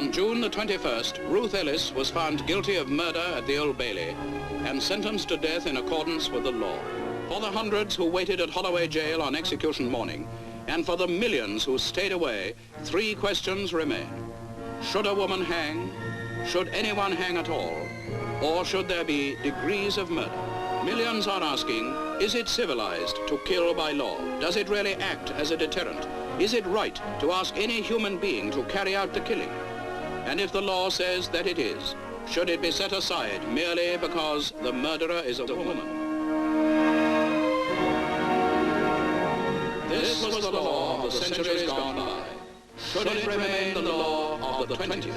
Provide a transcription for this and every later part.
On June the 21st, Ruth Ellis was found guilty of murder at the Old Bailey and sentenced to death in accordance with the law. For the hundreds who waited at Holloway Jail on execution morning, and for the millions who stayed away, three questions remain. Should a woman hang? Should anyone hang at all? Or should there be degrees of murder? Millions are asking, is it civilized to kill by law? Does it really act as a deterrent? Is it right to ask any human being to carry out the killing? And if the law says that it is, should it be set aside merely because the murderer is a woman? This was the law of the centuries gone by. Should it remain the law of the 20th?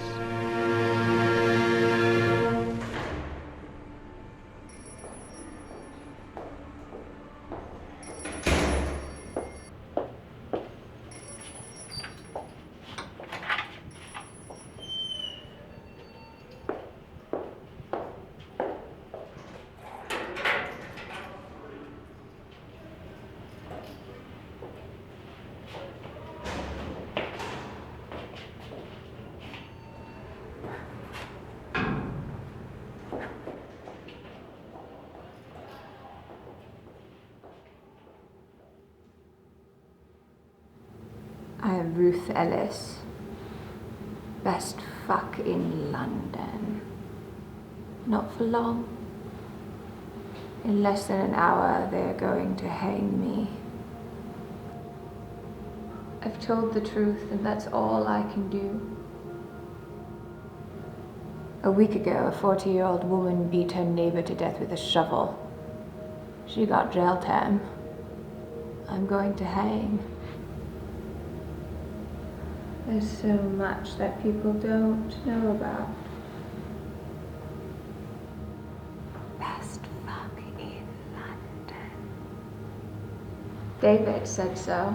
I am Ruth Ellis, best fuck in London. Not for long. In less than an hour, they're going to hang me. I've told the truth, and that's all I can do. A week ago, a 40-year-old woman beat her neighbor to death with a shovel. She got jail time. I'm going to hang. There's so much that people don't know about. Best fuck in London. David said so.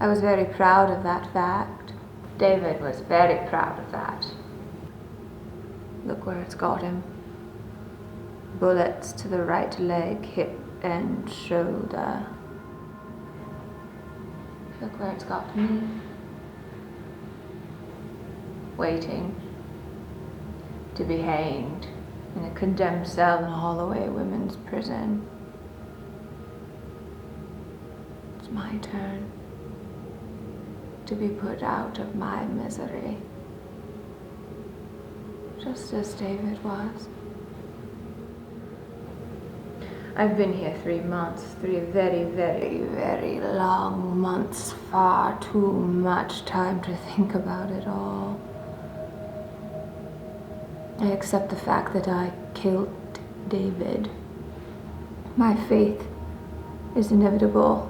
I was very proud of that fact. David was very proud of that. Look where it's got him. Bullets to the right leg, hip, and shoulder. Look where it's got me. Waiting to be hanged in a condemned cell in a Holloway women's prison. It's my turn to be put out of my misery, just as David was. I've been here 3 months, 3 very, very, very long months, far too much time to think about it all. I accept the fact that I killed David. My fate is inevitable.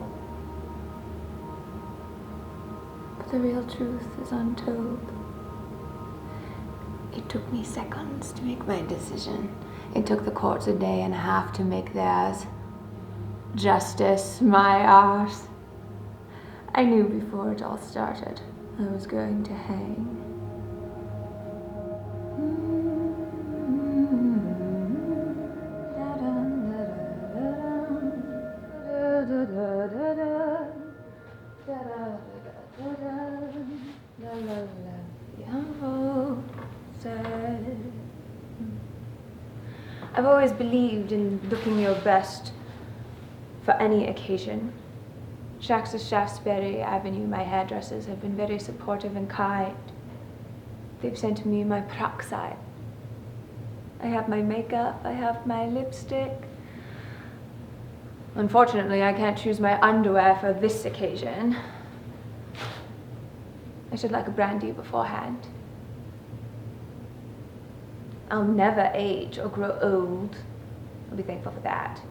But the real truth is untold. It took me seconds to make my decision. It took the courts a day and a half to make theirs. Justice, my arse. I knew before it all started I was going to hang. I've always believed in looking your best for any occasion. Shacks of Shaftesbury Avenue, my hairdressers, have been very supportive and kind. They've sent me my peroxide. I have my makeup, I have my lipstick. Unfortunately, I can't choose my underwear for this occasion. I should like a brandy beforehand. I'll never age or grow old. I'll be thankful for that.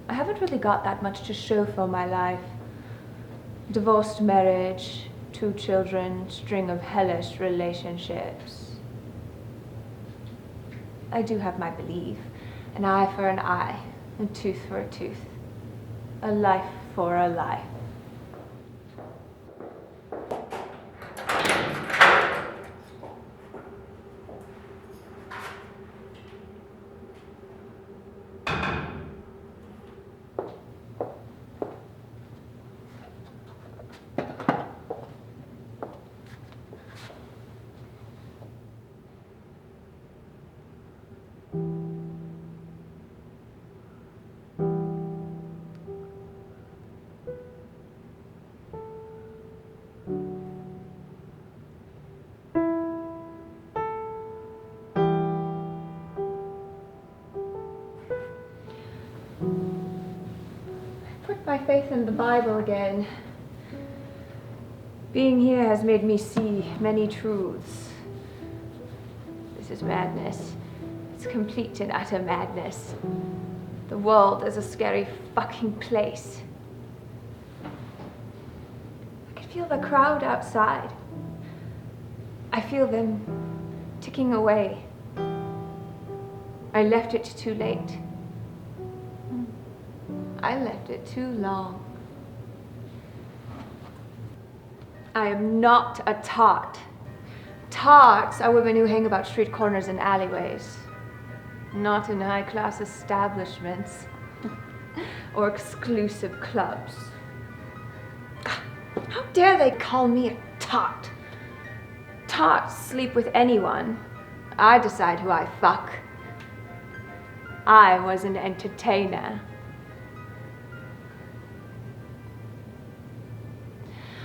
I haven't really got that much to show for my life. Divorced marriage, 2 children, string of hellish relationships. I do have my belief. An eye for an eye, a tooth for a tooth, a life for a life. my faith in the Bible again. Being here has made me see many truths. This is madness. It's complete and utter madness. The world is a scary fucking place. I can feel the crowd outside. I feel them ticking away. I left it too late. I left it too long. I am not a tart. Tarts are women who hang about street corners and alleyways, not in high-class establishments or exclusive clubs. How dare they call me a tart? Tarts sleep with anyone. I decide who I fuck. I was an entertainer.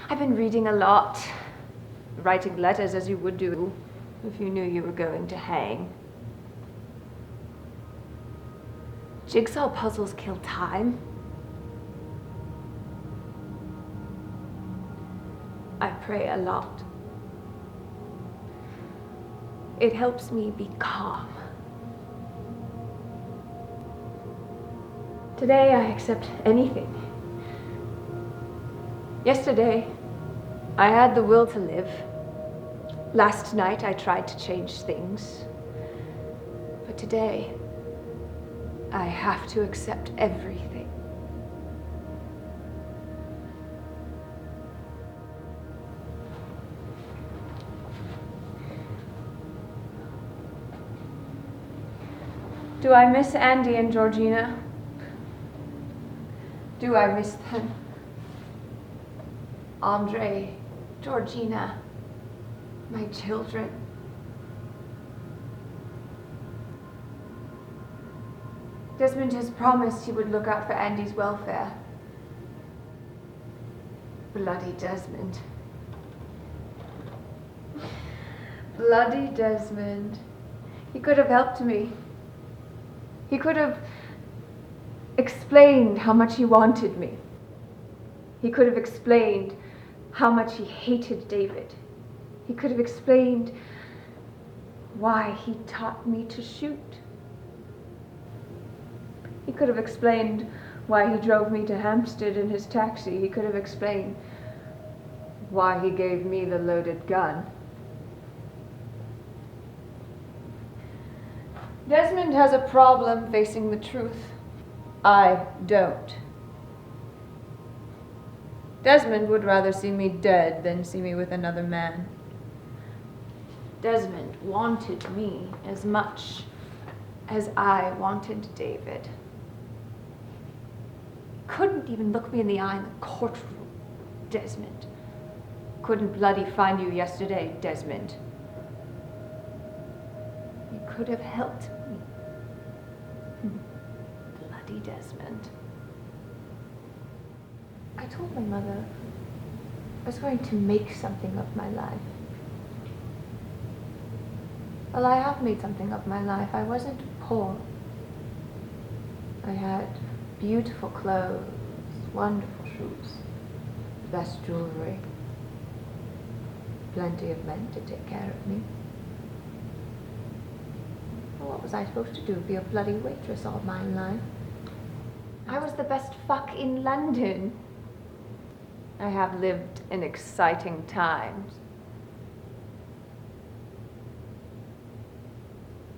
I've been reading a lot, writing letters as you would do if you knew you were going to hang. Jigsaw puzzles kill time. I pray a lot. It helps me be calm. Today I accept anything. Yesterday, I had the will to live. Last night, I tried to change things. But today, I have to accept everything. Do I miss Andy and Georgina? Do I miss them? Andre, Georgina, my children. Desmond has promised he would look out for Andy's welfare. Bloody Desmond. Bloody Desmond. He could have helped me. He could have explained how much he wanted me. He could have explained how much he hated David. He could have explained why he taught me to shoot. He could have explained why he drove me to Hampstead in his taxi. He could have explained why he gave me the loaded gun. Desmond has a problem facing the truth. I don't. Desmond would rather see me dead than see me with another man. Desmond wanted me as much as I wanted David. Couldn't even look me in the eye in the courtroom, Desmond. Couldn't bloody find you yesterday, Desmond. You could have helped me. Bloody Desmond. I told my mother I was going to make something of my life. Well, I have made something of my life. I wasn't poor. I had beautiful clothes, wonderful shoes, the best jewelry, plenty of men to take care of me. Well, what was I supposed to do? Be a bloody waitress all my life? I was the best fuck in London. I have lived in exciting times.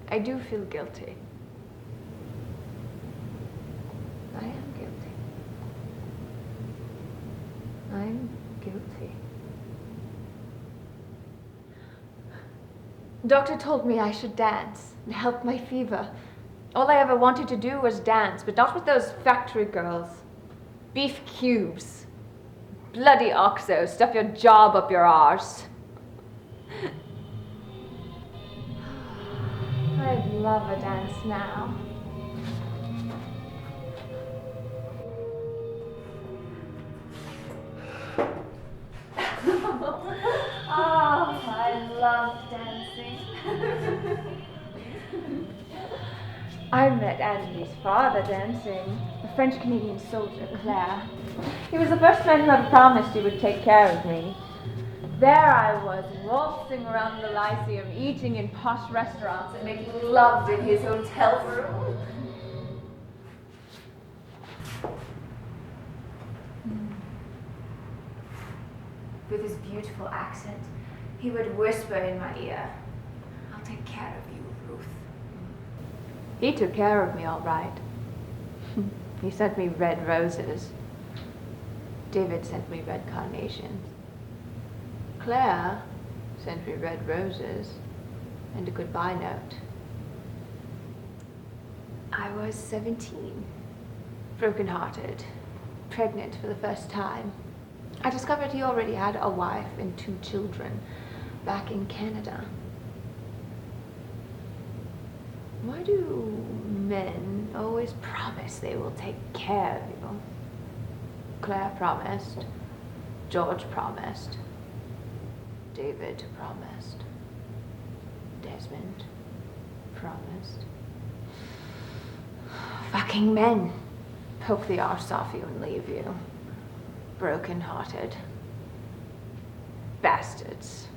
I do feel guilty. I am guilty. I'm guilty. Doctor told me I should dance and help my fever. All I ever wanted to do was dance, but not with those factory girls. Beef cubes. Bloody oxo, stuff your job up your arse. I'd love a dance now. Oh, I love dancing. I met Andy's father dancing. The French-Canadian soldier, Claire. He was the first man who ever promised he would take care of me. There I was, waltzing around the Lyceum, eating in posh restaurants and making love in his hotel room. With his beautiful accent, he would whisper in my ear, "I'll take care of you, Ruth." He took care of me all right. He sent me red roses. David sent me red carnations. Claire sent me red roses and a goodbye note. I was 17, broken-hearted, pregnant for the first time. I discovered he already had a wife and 2 children back in Canada. Why do men always promise they will take care of you? Claire promised. George promised. David promised. Desmond promised. Fucking men poke the arse off you and leave you. Broken-hearted. Bastards.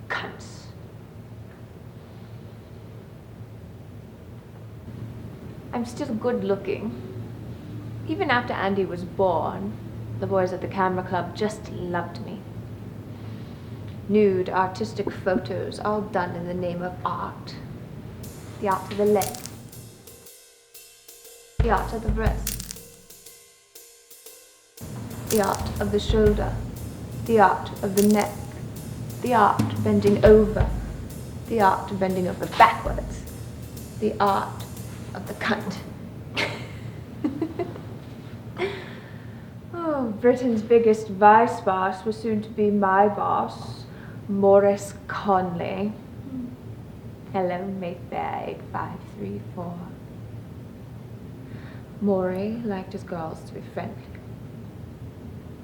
Cunts. I'm still good-looking. Even after Andy was born, the boys at the camera club just loved me. Nude, artistic photos, all done in the name of art. The art of the leg. The art of the breast. The art of the shoulder. The art of the neck. The art of bending over. The art of bending over backwards. The art of the cunt. Oh, Britain's biggest vice boss was soon to be my boss, Morris Conley. Hello, Mayfair 8534. Maury liked his girls to be friendly.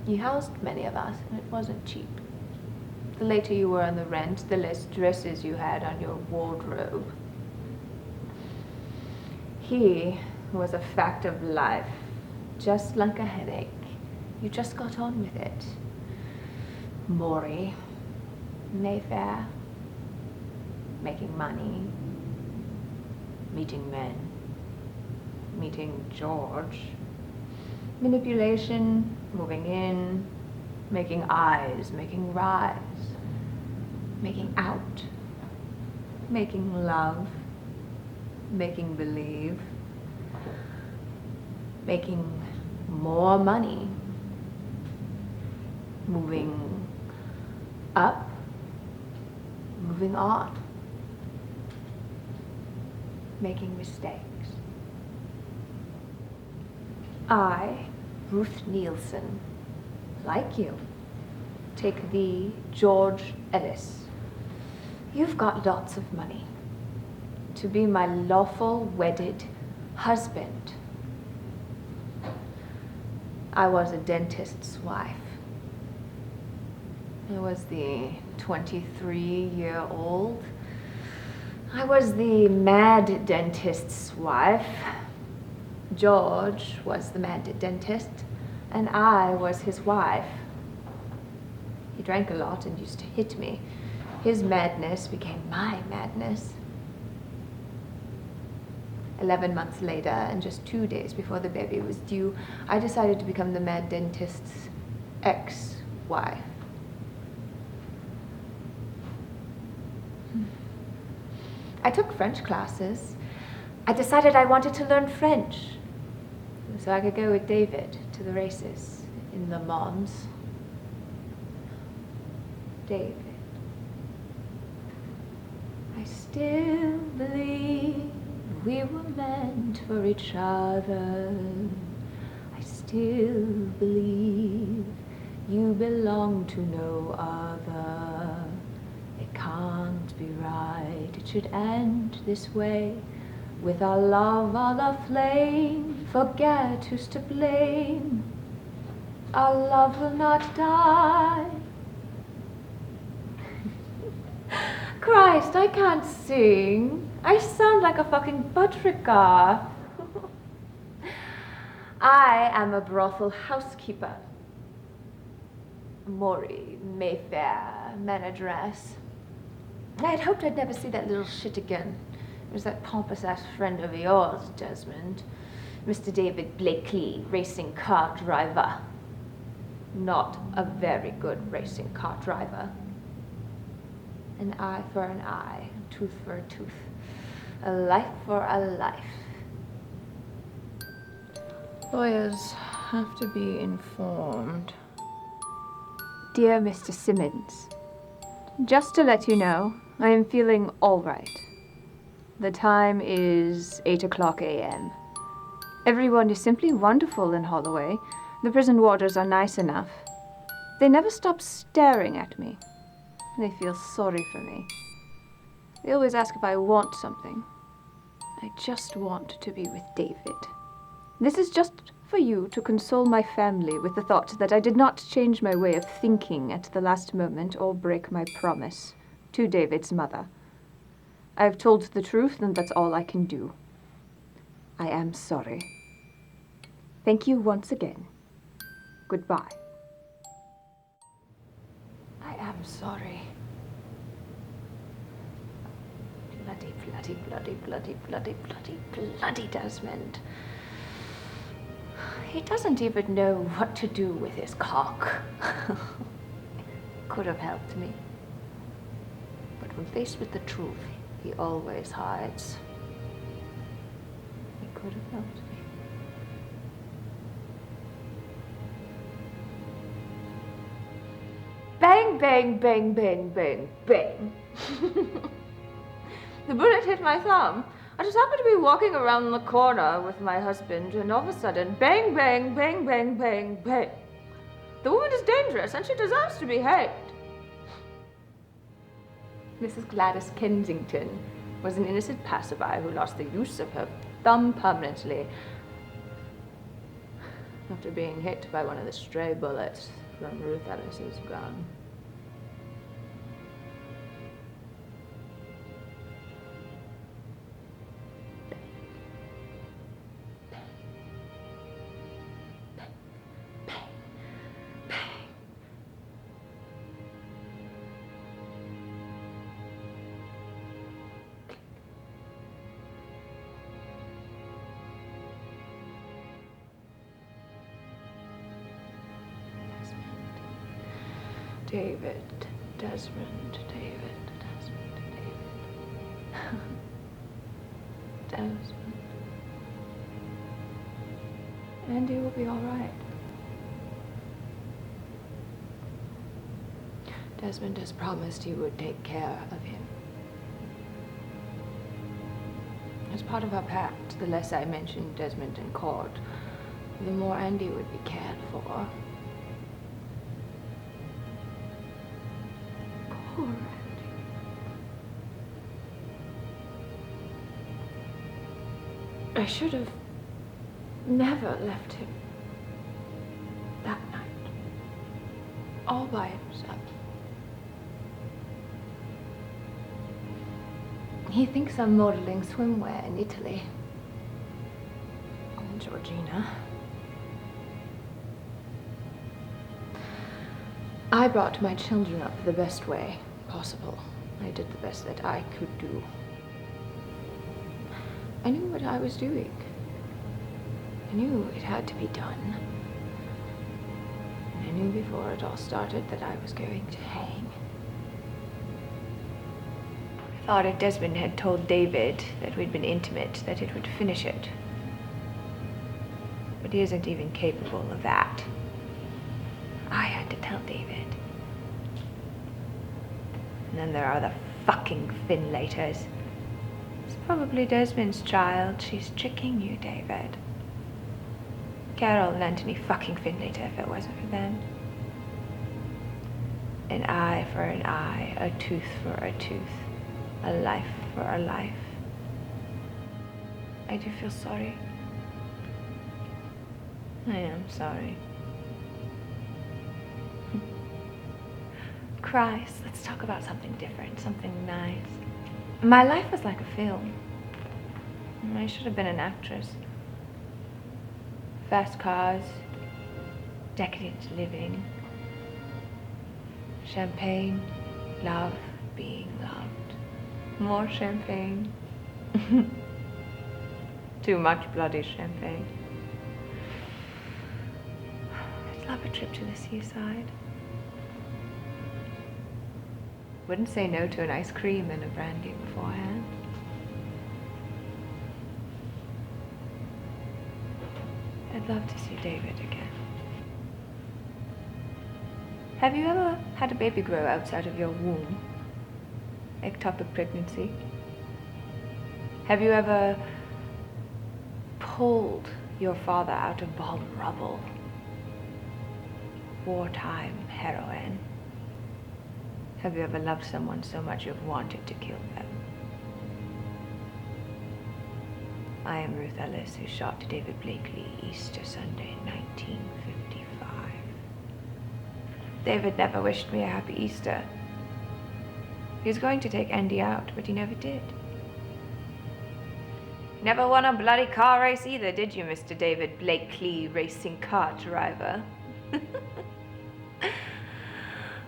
He housed many of us, and it wasn't cheap. The later you were on the rent, the less dresses you had on your wardrobe. He was a fact of life, just like a headache. You just got on with it. Maury, Mayfair, making money, meeting men, meeting George, manipulation, moving in, making eyes, making rise, making out, making love, making believe, making more money, moving up, moving on, making mistakes. I, Ruth Nielsen, like you, take thee, George Ellis. You've got lots of money to be my lawful wedded husband. I was a dentist's wife. I was the 23-year-old. I was the mad dentist's wife. George was the mad dentist, and I was his wife. He drank a lot and used to hit me. His madness became my madness. 11 months later, and just 2 days before the baby was due, I decided to become the mad dentist's ex-wife. I took French classes. I decided I wanted to learn French so I could go with David to the races in Le Mans. David, I still believe we were meant for each other. I still believe you belong to no other. It can't be right, it should end this way. With our love all aflame, forget who's to blame. Our love will not die. Christ, I can't sing. I sound like a fucking buttricker. I am a brothel housekeeper. Maury, Mayfair, manageress. I had hoped I'd never see that little shit again. It was that pompous-ass friend of yours, Desmond. Mr. David Blakely, racing car driver. Not a very good racing car driver. An eye for an eye, a tooth for a tooth, a life for a life. Lawyers have to be informed. Dear Mr. Simmons, just to let you know, I am feeling all right. The time is 8:00 a.m. Everyone is simply wonderful in Holloway. The prison warders are nice enough. They never stop staring at me. They feel sorry for me. They always ask if I want something. I just want to be with David. This is just for you to console my family with the thought that I did not change my way of thinking at the last moment or break my promise to David's mother. I have told the truth, and that's all I can do. I am sorry. Thank you once again. Goodbye. I am sorry. Bloody Desmond. He doesn't even know what to do with his cock. Could have helped me. But when faced with the truth, he always hides. He could have helped me. Bang, bang, bang, bang, bang, bang. The bullet hit my thumb. I just happened to be walking around the corner with my husband, and all of a sudden, bang, bang, bang, bang, bang, bang. The woman is dangerous, and she deserves to be hanged. Mrs. Gladys Kensington was an innocent passerby who lost the use of her thumb permanently after being hit by one of the stray bullets from Ruth Ellis's gun. David, Desmond, David, Desmond, David. Desmond. Andy will be all right. Desmond has promised he would take care of him. As part of our pact, the less I mentioned Desmond in court, the more Andy would be cared for. Poor Andy. I should have never left him that night, all by himself. He thinks I'm modeling swimwear in Italy. And Georgina. I brought my children up the best way possible. I did the best that I could do. I knew what I was doing. I knew it had to be done. And I knew before it all started that I was going to hang. I thought if Desmond had told David that we'd been intimate, that it would finish it. But he isn't even capable of that. I had to tell David. And then there are the fucking Finlaters. It's probably Desmond's child. She's tricking you, David. Carol and Anthony fucking Finlater if it wasn't for them. An eye for an eye, a tooth for a tooth, a life for a life. I do feel sorry. I am sorry. Christ, let's talk about something different, something nice. My life was like a film. I should have been an actress. fast cars, decadent living, champagne, love, being loved. More champagne. Too much bloody champagne. I'd love a trip to the seaside. Wouldn't say no to an ice cream and a brandy beforehand. I'd love to see David again. Have you ever had a baby grow outside of your womb? Ectopic pregnancy? Have you ever pulled your father out of Baldwin rubble? Wartime heroine? Have you ever loved someone so much you've wanted to kill them? I am Ruth Ellis, who shot David Blakely Easter Sunday, 1955. David never wished me a happy Easter. He was going to take Andy out, but he never did. Never won a bloody car race either, did you, Mr. David Blakely, racing car driver?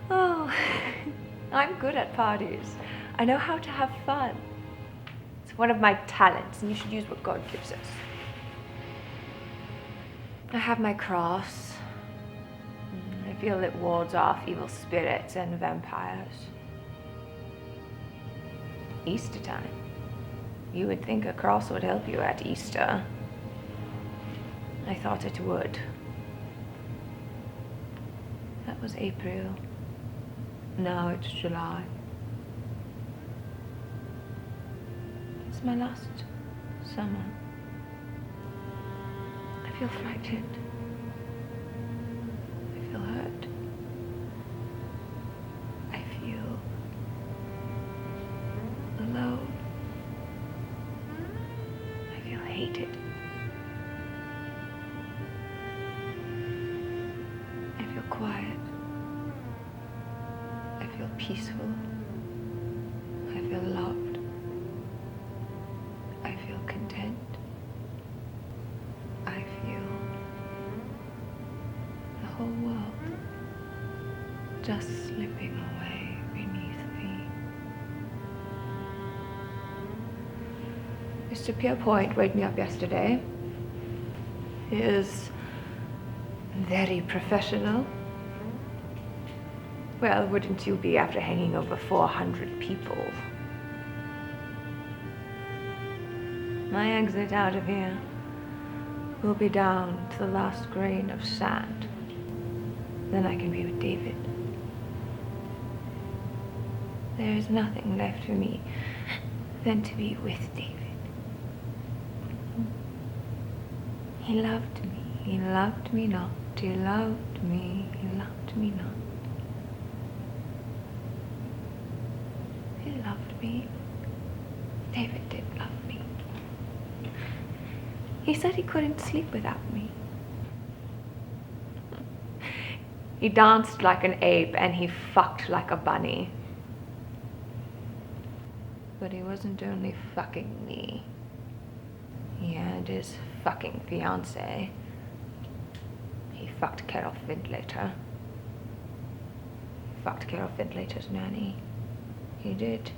Oh, I'm good at parties. I know how to have fun. It's one of my talents, and you should use what God gives us. I have my cross. I feel it wards off evil spirits and vampires. Easter time. You would think a cross would help you at Easter. I thought it would. That was April. Now it's July. It's my last summer. I feel frightened. I feel hurt. I feel alone. I feel hated. I feel quiet. I feel peaceful. I feel loved. I feel content. I feel the whole world just slipping away beneath me. Mr. Pierpoint waked me up yesterday. He is very professional. Well, wouldn't you be after hanging over 400 people? My exit out of here will be down to the last grain of sand. Then I can be with David. There is nothing left for me than to be with David. He loved me. He loved me not. He loved me. He loved me not. He loved me. David did love me. He said he couldn't sleep without me. He danced like an ape and he fucked like a bunny. But he wasn't only fucking me. He had his fucking fiancée. He fucked Carol Findlater. He fucked Carol Findlater's nanny. He did.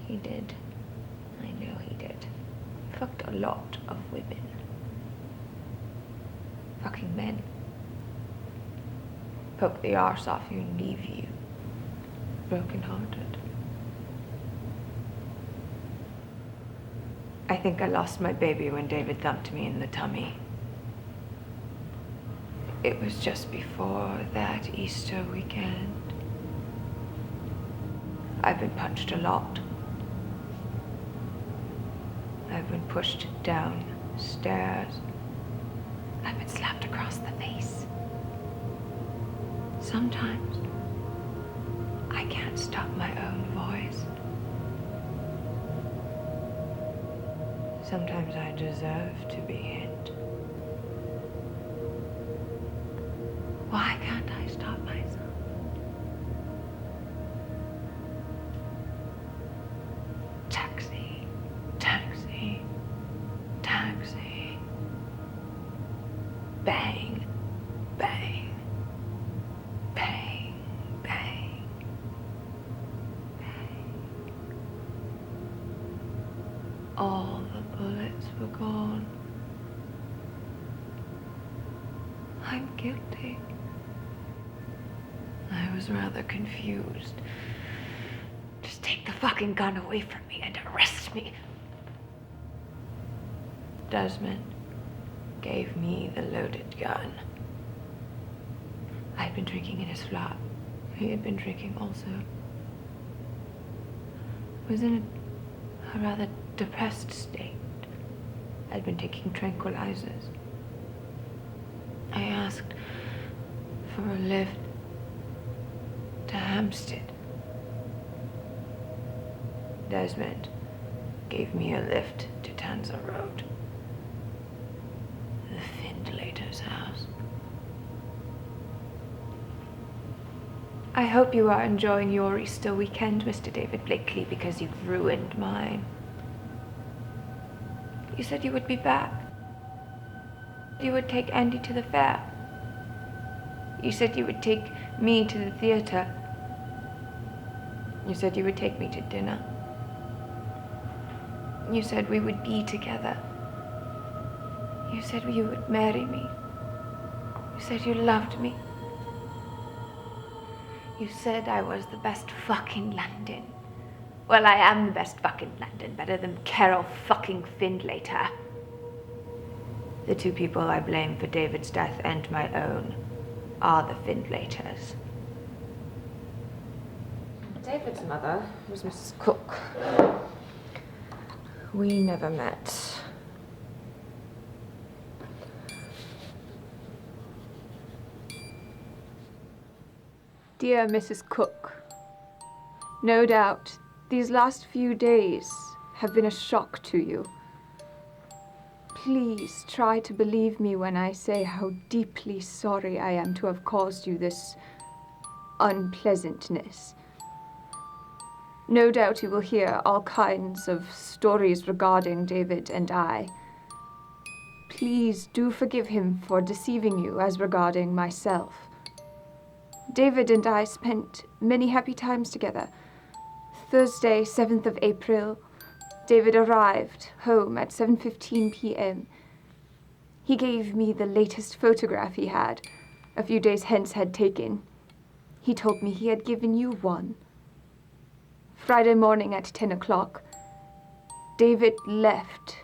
He did. I know he did. He fucked a lot of women. Fucking men. Poke the arse off you and leave you broken-hearted. I think I lost my baby when David thumped me in the tummy. It was just before that Easter weekend. I've been punched a lot. I've been pushed down stairs. I've been slapped across the face. Sometimes I can't stop my own voice. Sometimes I deserve to be hit. Why can't I stop myself? Taxi, taxi, taxi. Bang, bang, bang, bang, bang. All the bullets were gone. I'm guilty. I was rather confused. Just take the fucking gun away from me and arrest me. Desmond gave me the loaded gun. I'd been drinking in his flat. He had been drinking also. Was in a rather depressed state. I'd been taking tranquilizers. I asked for a lift to Hampstead. Desmond gave me a lift to Tanza Road, the Findlater's house. I hope you are enjoying your Easter weekend, Mr. David Blakely, because you've ruined mine. You said you would be back. You would take Andy to the fair. You said you would take me to the theater. You said you would take me to dinner. You said we would be together. You said you would marry me. You said you loved me. You said I was the best fuck in London. Well, I am the best fuck in London, better than Carol fucking Findlater. The two people I blame for David's death and my own are the Findlaters. David's mother was Mrs. Cook. We never met. Dear Mrs. Cook, no doubt these last few days have been a shock to you. Please try to believe me when I say how deeply sorry I am to have caused you this unpleasantness. No doubt you will hear all kinds of stories regarding David and I. Please do forgive him for deceiving you as regarding myself. David and I spent many happy times together. Thursday, 7th of April, David arrived home at 7:15 p.m. He gave me the latest photograph he had, a few days hence had taken. He told me he had given you one. Friday morning at 10 o'clock, David left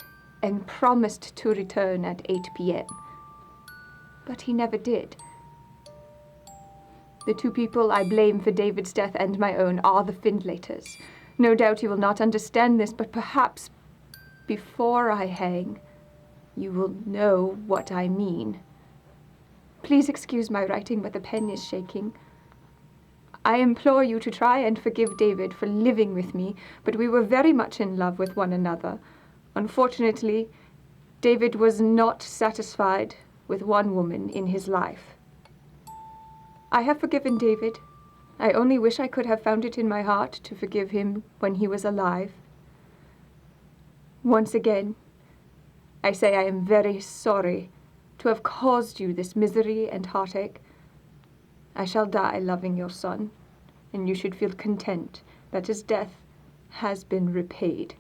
and promised to return at 8 p.m. But he never did. The two people I blame for David's death and my own are the Findlaters. No doubt you will not understand this, but perhaps before I hang, you will know what I mean. Please excuse my writing, but the pen is shaking. I implore you to try and forgive David for living with me, but we were very much in love with one another. Unfortunately, David was not satisfied with one woman in his life. I have forgiven David. I only wish I could have found it in my heart to forgive him when he was alive. Once again, I say I am very sorry to have caused you this misery and heartache. I shall die loving your son, and you should feel content that his death has been repaid.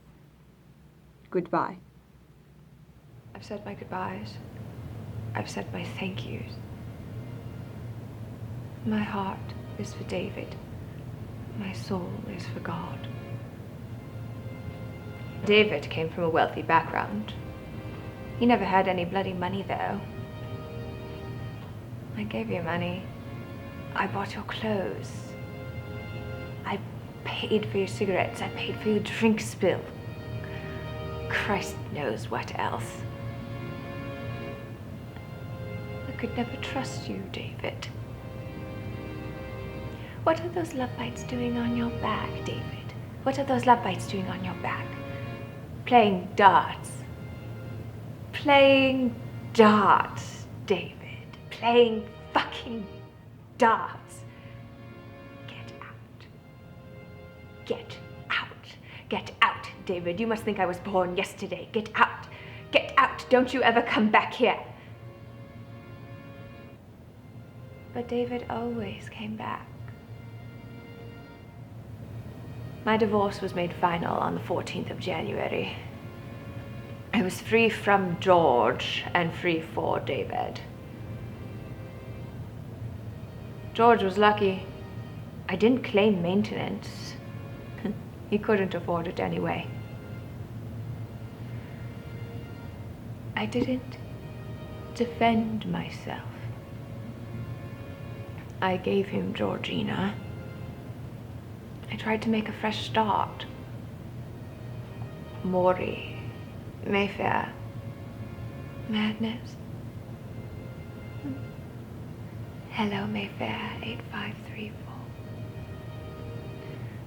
Goodbye. I've said my goodbyes. I've said my thank yous. My heart is for David. My soul is for God. David came from a wealthy background. He never had any bloody money, though. I gave you money. I bought your clothes. I paid for your cigarettes. I paid for your drink spill. Christ knows what else. I could never trust you, David. What are those love bites doing on your back, David? What are those love bites doing on your back? Playing darts. Playing darts, David. Playing fucking darts. Get out. Get out. Get out, David. You must think I was born yesterday. Get out. Get out. Don't you ever come back here. But David always came back. My divorce was made final on the 14th of January. I was free from George and free for David. George was lucky. I didn't claim maintenance. He couldn't afford it anyway. I didn't defend myself. I gave him Georgina. I tried to make a fresh start. Maury, Mayfair, madness. Hello, Mayfair, 8534.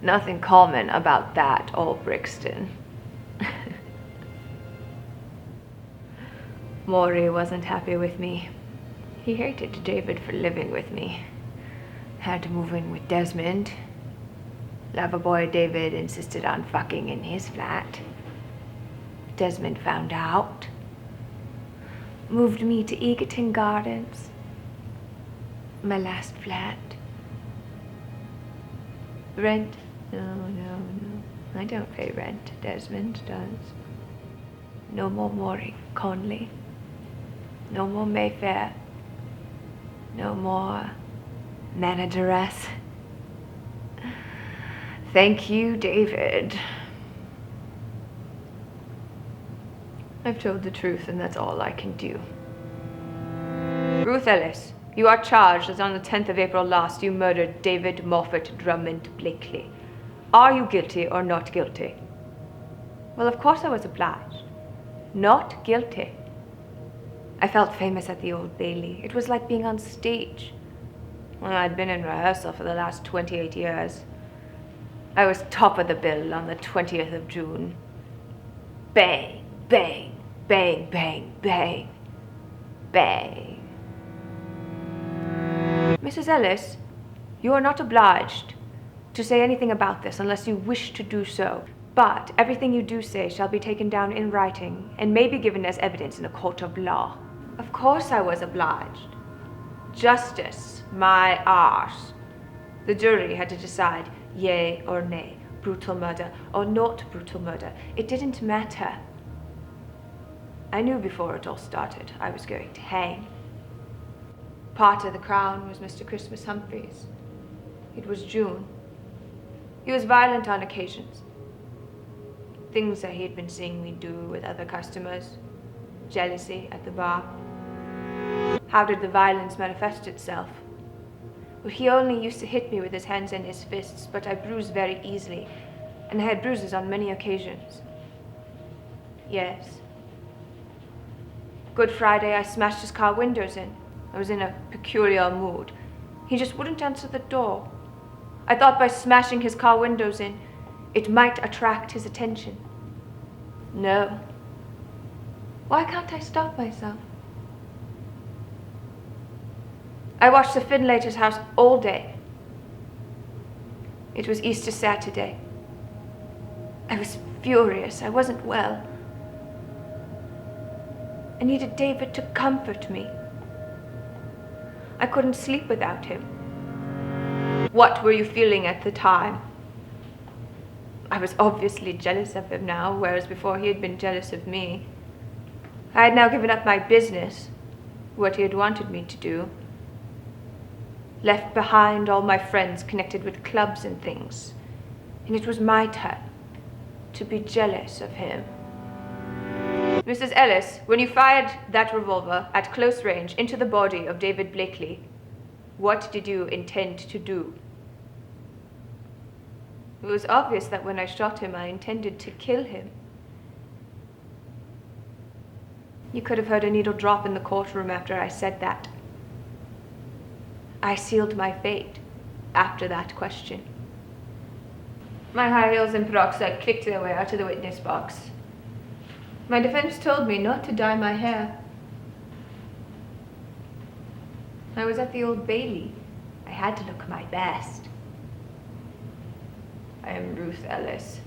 Nothing common about that or Brixton. Maury wasn't happy with me. He hated David for living with me. Had to move in with Desmond. Loverboy David insisted on fucking in his flat. Desmond found out. Moved me to Egerton Gardens. My last flat. Rent? No. I don't pay rent. Desmond does. No more Maury Conley. No more Mayfair. No more manageress. Thank you, David. I've told the truth, and that's all I can do. Ruth Ellis, you are charged as on the 10th of April last you murdered David Moffat Drummond Blakely. Are you guilty or not guilty? Well, of course I was obliged. Not guilty. I felt famous at the Old Bailey. It was like being on stage. Well, I'd been in rehearsal for the last 28 years. I was top of the bill on the 20th of June. Bang, bang, bang, bang, bang, bang. Mrs. Ellis, you are not obliged to say anything about this unless you wish to do so. But everything you do say shall be taken down in writing and may be given as evidence in a court of law. Of course I was obliged. Justice, my arse. The jury had to decide yea or nay, brutal murder or not brutal murder. It didn't matter. I knew before it all started I was going to hang. Part of the crown was Mr. Christmas Humphreys. It was June. He was violent on occasions. Things that he had been seeing me do with other customers. Jealousy at the bar. How did the violence manifest itself? Well, he only used to hit me with his hands and his fists, but I bruised very easily, and I had bruises on many occasions. Yes. Good Friday, I smashed his car windows in. I was in a peculiar mood. He just wouldn't answer the door. I thought by smashing his car windows in, it might attract his attention. No. Why can't I stop myself? I watched the Finlater's house all day. It was Easter Saturday. I was furious. I wasn't well. I needed David to comfort me. I couldn't sleep without him. What were you feeling at the time? I was obviously jealous of him now, whereas before he had been jealous of me. I had now given up my business, what he had wanted me to do. Left behind all my friends connected with clubs and things. And it was my turn to be jealous of him. Mrs. Ellis, when you fired that revolver at close range into the body of David Blakely, what did you intend to do? It was obvious that when I shot him, I intended to kill him. You could have heard a needle drop in the courtroom after I said that. I sealed my fate after that question. My high heels and peroxide clicked their way out of the witness box. My defense told me not to dye my hair. I was at the Old Bailey. I had to look my best. I am Ruth Ellis.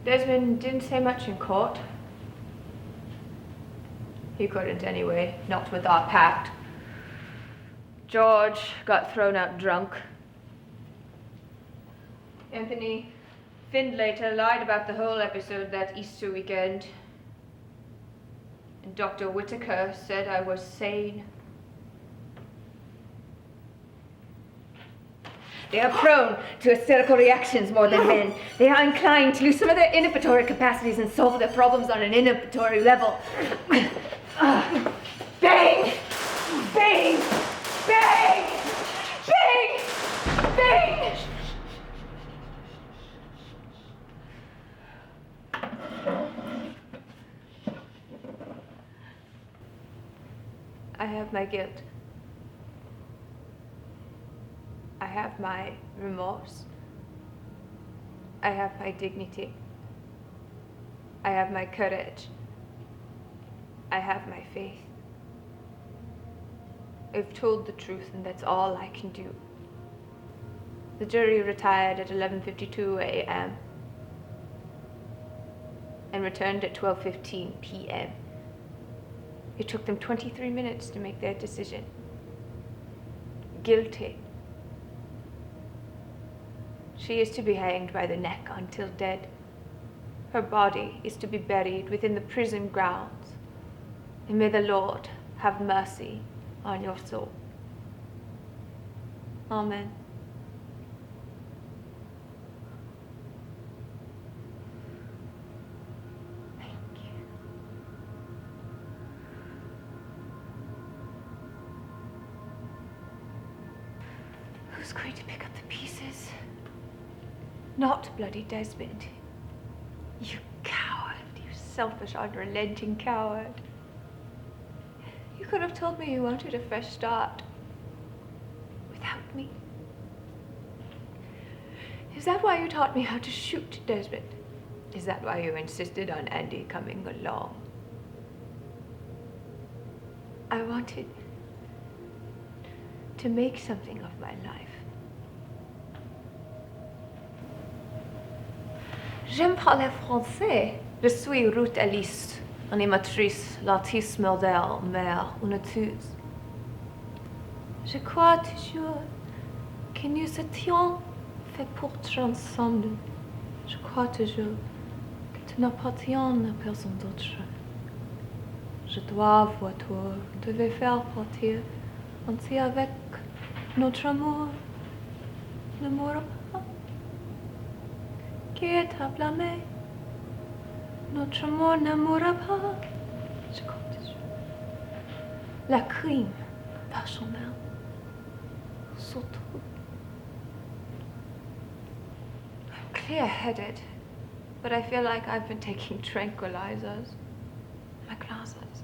Desmond didn't say much in court. He couldn't anyway, not with our pact. George got thrown out drunk. Anthony Findlater lied about the whole episode that Easter weekend. And Dr. Whittaker said I was sane. They are prone to hysterical reactions more than men. They are inclined to lose some of their inhibitory capacities and solve their problems on an inhibitory level. Bang! Bang! Bang! Bang! Bang! I have my guilt. I have my remorse. I have my dignity. I have my courage. I have my faith. I've told the truth, and that's all I can do. The jury retired at 11:52 a.m. and returned at 12:15 p.m. It took them 23 minutes to make their decision. Guilty. She is to be hanged by the neck until dead. Her body is to be buried within the prison grounds. And may the Lord have mercy on your soul. Amen. Thank you. Who's going to pick up the pieces? Not bloody Desmond. You coward, you selfish, unrelenting coward. You could have told me you wanted a fresh start without me. Is that why you taught me how to shoot, Desmond? Is that why you insisted on Andy coming along? I wanted to make something of my life. J'aime parler français. Je suis Ruth Ellis, animatrice, l'artiste modèle, mère, une tueuse. Je crois toujours que nous étions faits pour être ensemble. Je crois toujours que tu n'appartiens à personne d'autre. Je dois voir toi, devais faire partir ainsi avec notre amour, l'amour qui est à blâmer. Notre amour n'amourra pas. Je compte sur la crime personnelle. Surtout. I'm clear-headed, but I feel like I've been taking tranquilizers. My glasses.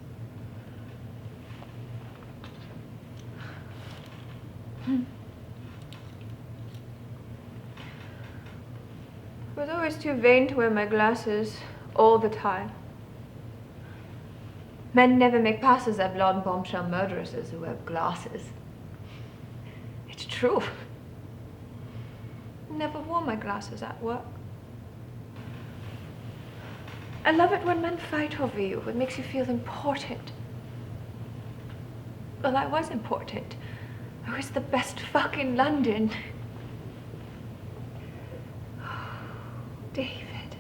I was always too vain to wear my glasses all the time. Men never make passes at blonde bombshell murderesses who wear glasses. It's true. I never wore my glasses at work. I love it when men fight over you. It makes you feel important. Well, I was important. I was the best fuck in London. David.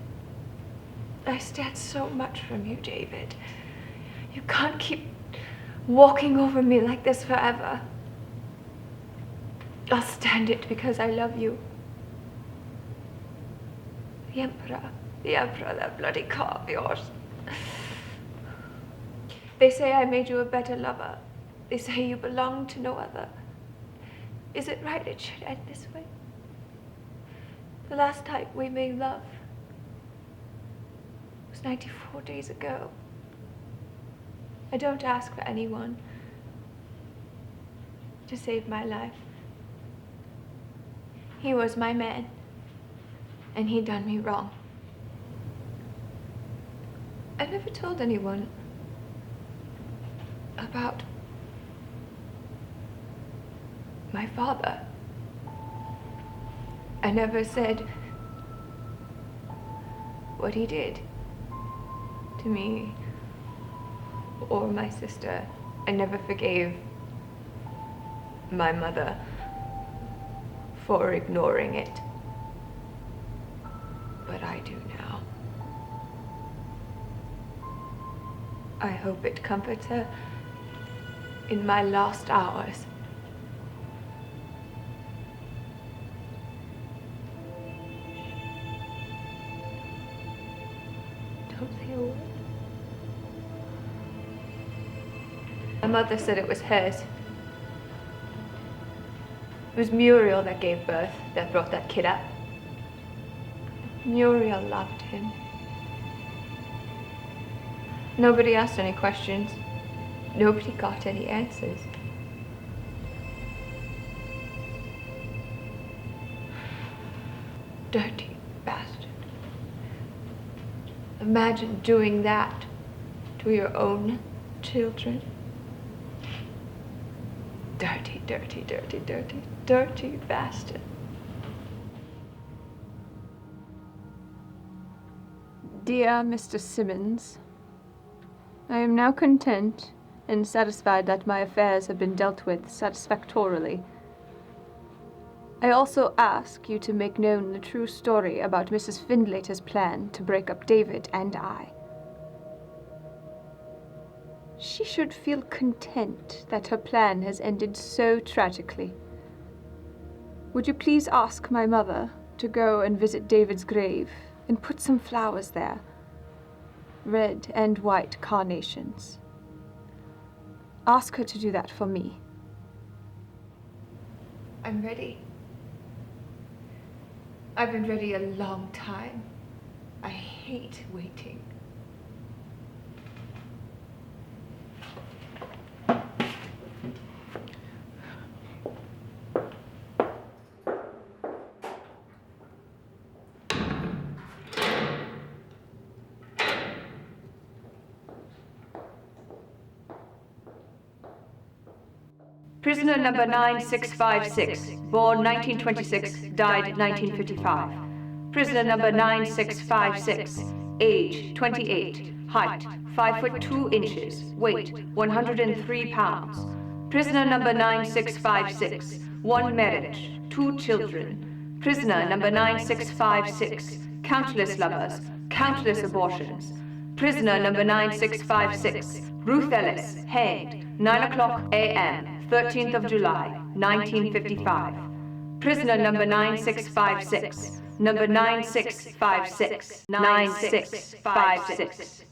I stand so much from you, David. You can't keep walking over me like this forever. I'll stand it because I love you. The Emperor, that bloody car of yours. They say I made you a better lover. They say you belong to no other. Is it right it should end this way? The last time we made love was 94 days ago. I don't ask for anyone to save my life. He was my man, and he done me wrong. I never told anyone about my father. I never said what he did to me or my sister. I never forgave my mother for ignoring it. But I do now. I hope it comforts her in my last hours. Don't say a word. My mother said it was hers. It was Muriel that gave birth, that brought that kid up. Muriel loved him. Nobody asked any questions. Nobody got any answers. Dirty bastard. Imagine doing that to your own children. Dirty, dirty, dirty, dirty, dirty bastard. Dear Mr. Simmons, I am now content and satisfied that my affairs have been dealt with satisfactorily. I also ask you to make known the true story about Mrs. Findlater's plan to break up David and I. She should feel content that her plan has ended so tragically. Would you please ask my mother to go and visit David's grave and put some flowers there? Red and white carnations. Ask her to do that for me. I'm ready. I've been ready a long time. I hate waiting. Prisoner number 9656, born 1926, died 1955. Prisoner number 9656, age 28, height 5 foot 2 inches, weight 103 pounds. Prisoner number 9656, one marriage, 2 children. Prisoner number 9656, countless lovers, countless abortions. Prisoner number 9656, Ruth Ellis, hanged, 9 o'clock a.m., 13th of July, 1955. Prisoner number 9656, number 9656, 9656.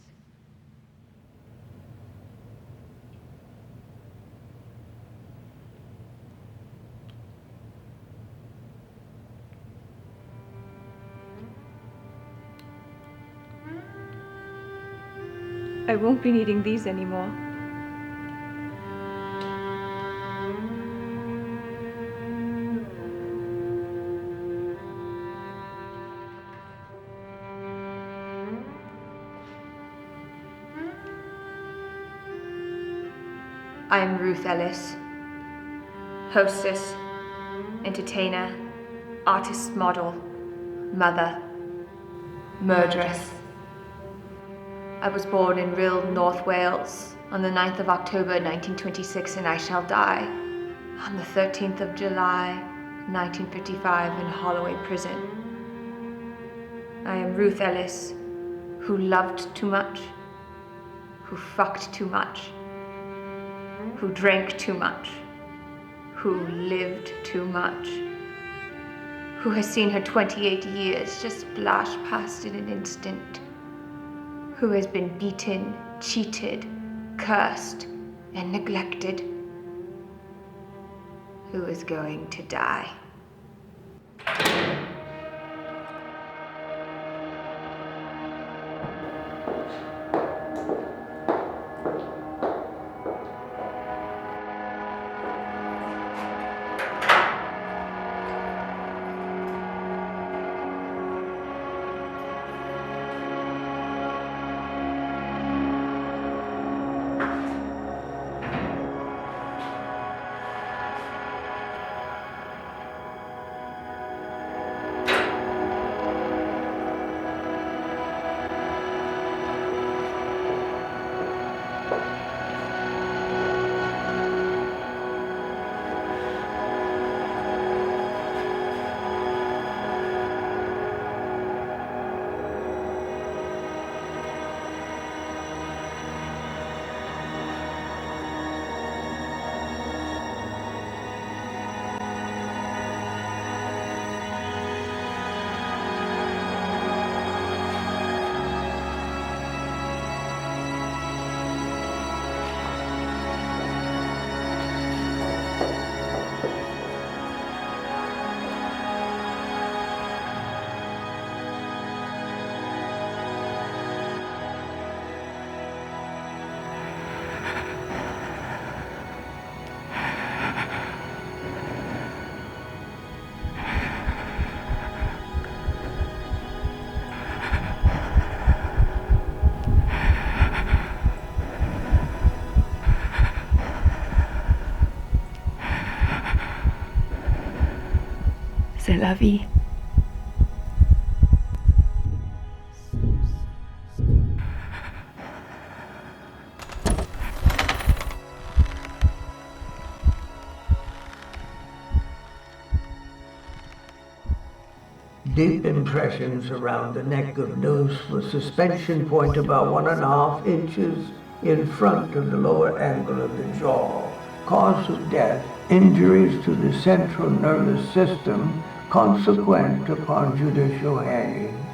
I won't be needing these anymore. I am Ruth Ellis, hostess, entertainer, artist model, mother, murderess. I was born in Rhyl, North Wales on the 9th of October 1926, and I shall die on the 13th of July 1955 in Holloway Prison. I am Ruth Ellis, who loved too much, who fucked too much, who drank too much, who lived too much, who has seen her 28 years just flash past in an instant, who has been beaten, cheated, cursed, and neglected, who is going to die. lovey. Deep impressions around the neck of noose with suspension point about 1.5 inches in front of the lower angle of the jaw. Cause of death, injuries to the central nervous system consequent upon judicial hanging.